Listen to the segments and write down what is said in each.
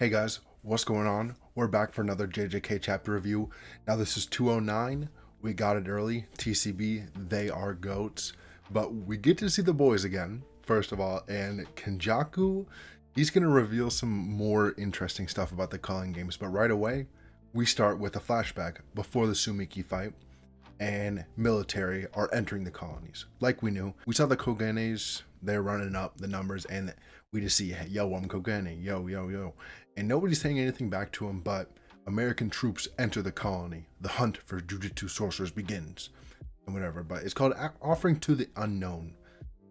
Hey guys, what's going on? We're back for another JJK chapter review. Now this is 209. We got it early. TCB, they are goats. But we get to see the boys again, first of all, and Kenjaku, he's going to reveal some more interesting stuff about the calling games. But right away, we start with a flashback before the Sumiki fight, and military are entering the colonies. Like we knew, we saw the Kogenes, they're running up the numbers, and we just see, hey, yo, I'm Kogane, yo, yo, yo. And nobody's saying anything back to him, but American troops enter the colony. The hunt for Jujutsu sorcerers begins, and whatever. But it's called Offering to the Unknown.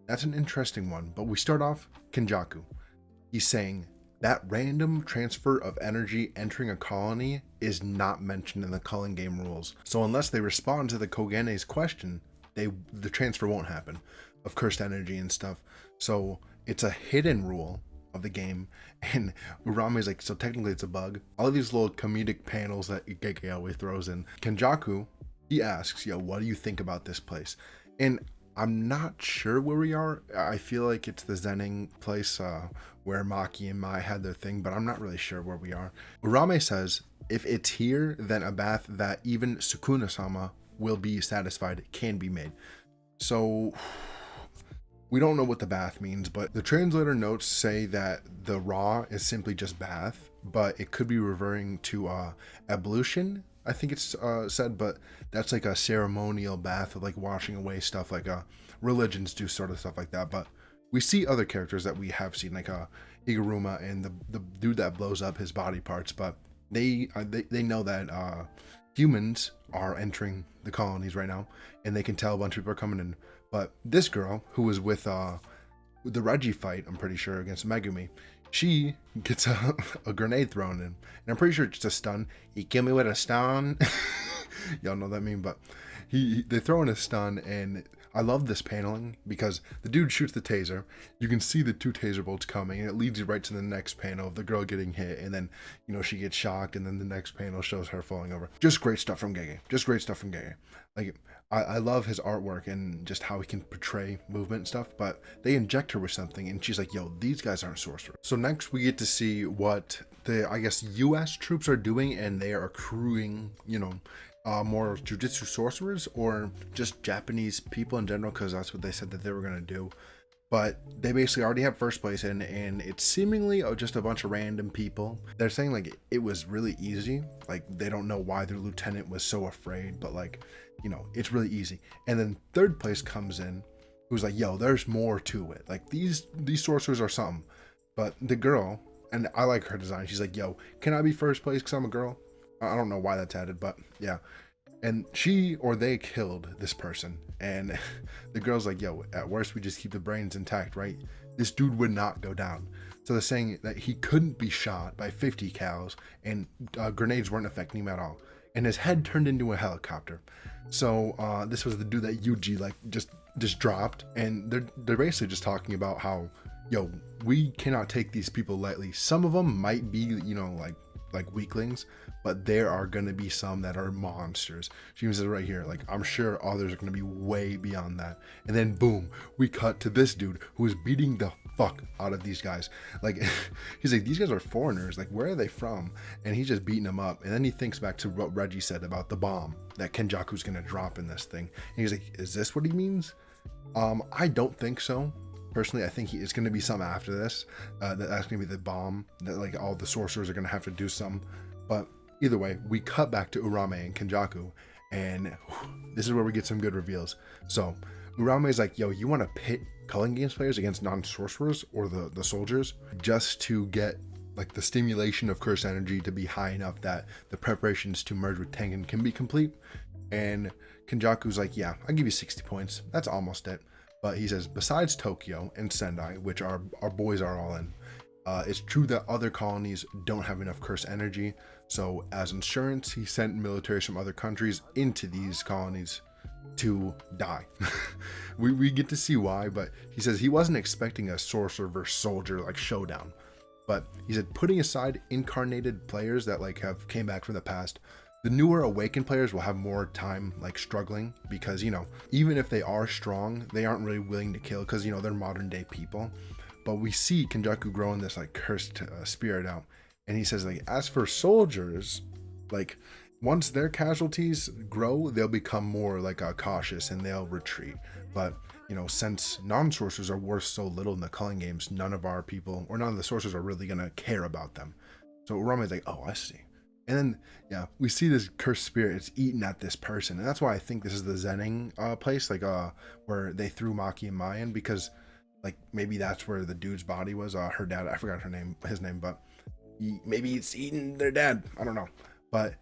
That's an interesting one. But we start off Kenjaku. He's saying that random transfer of energy entering a colony is not mentioned in the calling game rules. So unless they respond to the Kogane's question, the transfer won't happen of cursed energy and stuff. So it's a hidden rule of the game, and Urame's like, so technically it's a bug. All of these little comedic panels that Igeke always throws in. Kenjaku, he asks, yo, what do you think about this place? And I'm not sure where we are. I feel like it's the Zening place where Maki and Mai had their thing, but I'm not really sure where we are. Urame says, if it's here, then a bath that even Sukuna-sama will be satisfied can be made. So we don't know what the bath means, but the translator notes say that the raw is simply just bath, but it could be referring to ablution, I think it's said, but that's like a ceremonial bath of like washing away stuff, like religions do sort of stuff like that. But we see other characters that we have seen, like Higuruma and the dude that blows up his body parts, but they know that humans are entering the colonies right now, and they can tell a bunch of people are coming in. But this girl, who was with the Reggie fight, I'm pretty sure, against Megumi, she gets a grenade thrown in. And I'm pretty sure it's just a stun. He killed me with a stun. Y'all know what I mean, but they throw in a stun, and I love this paneling because the dude shoots the taser. You can see the two taser bolts coming, and it leads you right to the next panel of the girl getting hit, and then, you know, she gets shocked, and then the next panel shows her falling over. Just great stuff from Gege. Just great stuff from Gege. Like, I love his artwork and just how he can portray movement and stuff, but they inject her with something, and she's like, yo, these guys aren't sorcerers. So next we get to see what the, I guess, US troops are doing, and they are accruing, you know, more jujutsu sorcerers, or just Japanese people in general, because that's what they said that they were going to do. But they basically already have first place in, and it's seemingly just a bunch of random people. They're saying like it was really easy, like they don't know why their lieutenant was so afraid, but like, you know, it's really easy. And then third place comes in, who's like, yo, there's more to it, like these sorcerers are something. But the girl, and I like her design, she's like, yo, can I be first place because I'm a girl? I don't know why that's added, but yeah. And she or they killed this person, and the girl's like, yo, at worst we just keep the brains intact, right? This dude would not go down. So they're saying that he couldn't be shot by 50 cals, and grenades weren't affecting him at all, and his head turned into a helicopter. So this was the dude that Yuji like just dropped, and they're basically just talking about how, yo, we cannot take these people lightly. Some of them might be, you know, like weaklings, but there are going to be some that are monsters. She says right here, like, I'm sure others are going to be way beyond that. And then boom, we cut to this dude who is beating the fuck out of these guys. Like, he's like, these guys are foreigners, like, where are they from? And he's just beating them up. And then he thinks back to what Reggie said about the bomb that Kenjaku's going to drop in this thing, and he's like, is this what he means? I don't think so. Personally, I think it's going to be something after this. That's going to be the bomb that like all the sorcerers are going to have to do something. But either way, we cut back to Urame and Kenjaku, and this is where we get some good reveals. So Urame is like, yo, you want to pit Culling Games players against non-sorcerers or the soldiers just to get like the stimulation of curse energy to be high enough that the preparations to merge with Tengen can be complete. And Kenjaku's like, yeah, I'll give you 60 points. That's almost it. But he says, besides Tokyo and Sendai, which our boys are all in, it's true that other colonies don't have enough curse energy. So as insurance, he sent militaries from other countries into these colonies to die. we get to see why, but he says he wasn't expecting a sorcerer versus soldier like showdown. But he said, putting aside incarnated players that like have came back from the past, the newer awakened players will have more time like struggling, because, you know, even if they are strong, they aren't really willing to kill because, you know, they're modern day people. But we see Kenjaku growing this like cursed spirit out, And he says, like, as for soldiers, like, once their casualties grow, they'll become more like cautious and they'll retreat. But since non-sorcerers are worth so little in the culling games, none of our people or none of the sorcerers are really gonna care about them. So Urame's like, oh, I see. And then we see this cursed spirit. It's eating at this person, and that's why I think this is the Zenning place, like where they threw Maki and Mayan, because like maybe that's where the dude's body was. Her dad, I forgot his name, but maybe it's eating their dad. I don't know, but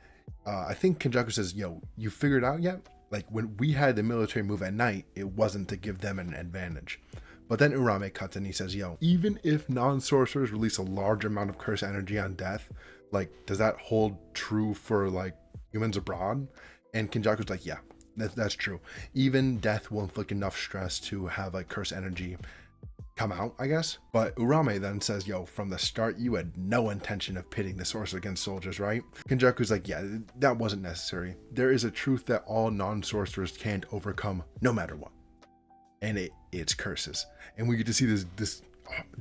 I think Kenjaku says, "Yo, you figured out yet? Like when we had the military move at night, it wasn't to give them an advantage." But then Urame cuts in. He says, "Yo, even if non-sorcerers release a large amount of curse energy on death, like does that hold true for like humans abroad?" And Kenjaku's like, "Yeah, that's true. Even death will inflict enough stress to have like curse energy come out, I guess." But Urame then says, "Yo, from the start, you had no intention of pitting the sorcerers against soldiers, right?" Kenjaku's like, "Yeah, that wasn't necessary. There is a truth that all non-sorcerers can't overcome no matter what. And it's curses." And we get to see this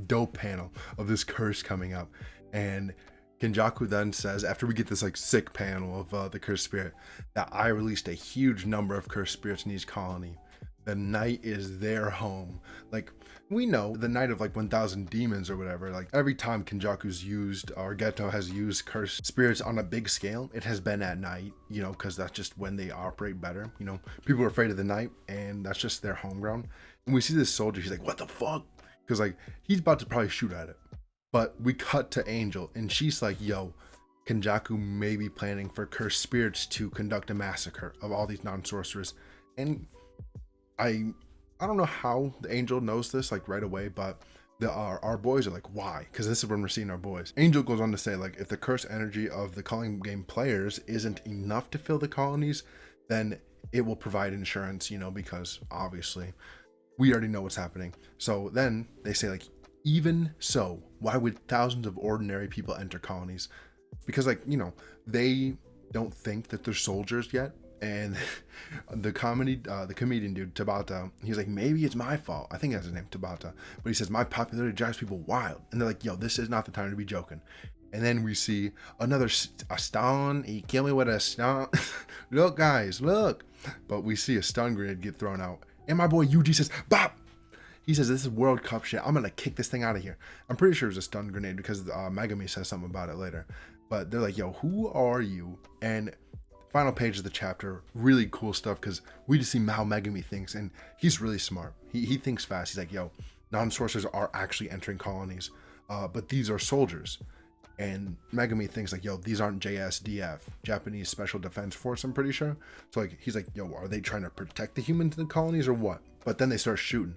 dope panel of this curse coming up. And Kenjaku then says, after we get this like sick panel of the cursed spirit, that I released a huge number of cursed spirits in each colony. The night is their home. Like, we know the night of like 1,000 demons or whatever, like every time Kenjaku's used or Geto has used cursed spirits on a big scale, it has been at night, because that's just when they operate better. People are afraid of the night and that's just their home ground. And we see this soldier, he's like, what the fuck? Because like he's about to probably shoot at it. But we cut to Angel and she's like, yo, Kenjaku may be planning for cursed spirits to conduct a massacre of all these non-sorcerers. And I don't know how the Angel knows this like right away, but our boys are like, why? Because this is when we're seeing our boys. Angel goes on to say, like, if the curse energy of the calling game players isn't enough to fill the colonies, then it will provide insurance, because obviously we already know what's happening. So then they say, like, even so, why would thousands of ordinary people enter colonies? Because like, they don't think that they're soldiers yet. And the comedian dude, Tabata, he's like, maybe it's my fault. I think that's his name, Tabata. But he says, my popularity drives people wild. And they're like, yo, this is not the time to be joking. And then we see a stun. He killed me with a stun. Look, guys, look. But we see a stun grenade get thrown out. And my boy Yuji says, bop. He says, this is World Cup shit. I'm going to kick this thing out of here. I'm pretty sure it was a stun grenade because Megami says something about it later. But they're like, yo, who are you? And final page of the chapter, really cool stuff because we just see how Megami thinks, and he's really smart. He thinks fast. He's like, yo, non-sorcerers are actually entering colonies, but these are soldiers. And Megami thinks like, yo, these aren't JSDF, Japanese Special Defense Force, I'm pretty sure. So like, he's like, yo, are they trying to protect the humans in the colonies or what? But then they start shooting.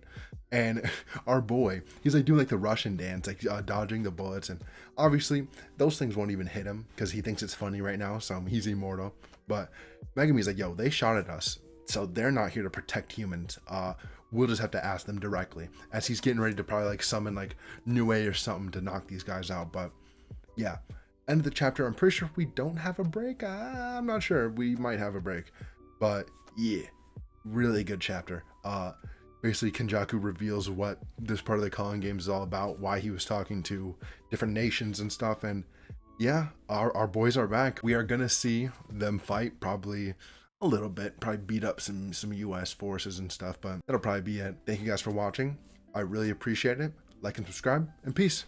And our boy, he's like doing like the Russian dance, like dodging the bullets. And obviously those things won't even hit him because he thinks it's funny right now. So he's immortal. But Megami's like, yo, they shot at us. So they're not here to protect humans. We'll just have to ask them directly, as he's getting ready to probably like summon like Nue or something to knock these guys out. But yeah, end of the chapter. I'm pretty sure we don't have a break. I'm not sure. We might have a break. But yeah, really good chapter. Basically Kenjaku reveals what this part of the calling game is all about, why he was talking to different nations and stuff. And yeah, our boys are back. We are gonna see them fight probably a little bit, probably beat up some US forces and stuff, but that'll probably be it. Thank you guys for watching. I really appreciate it. Like and subscribe, and peace.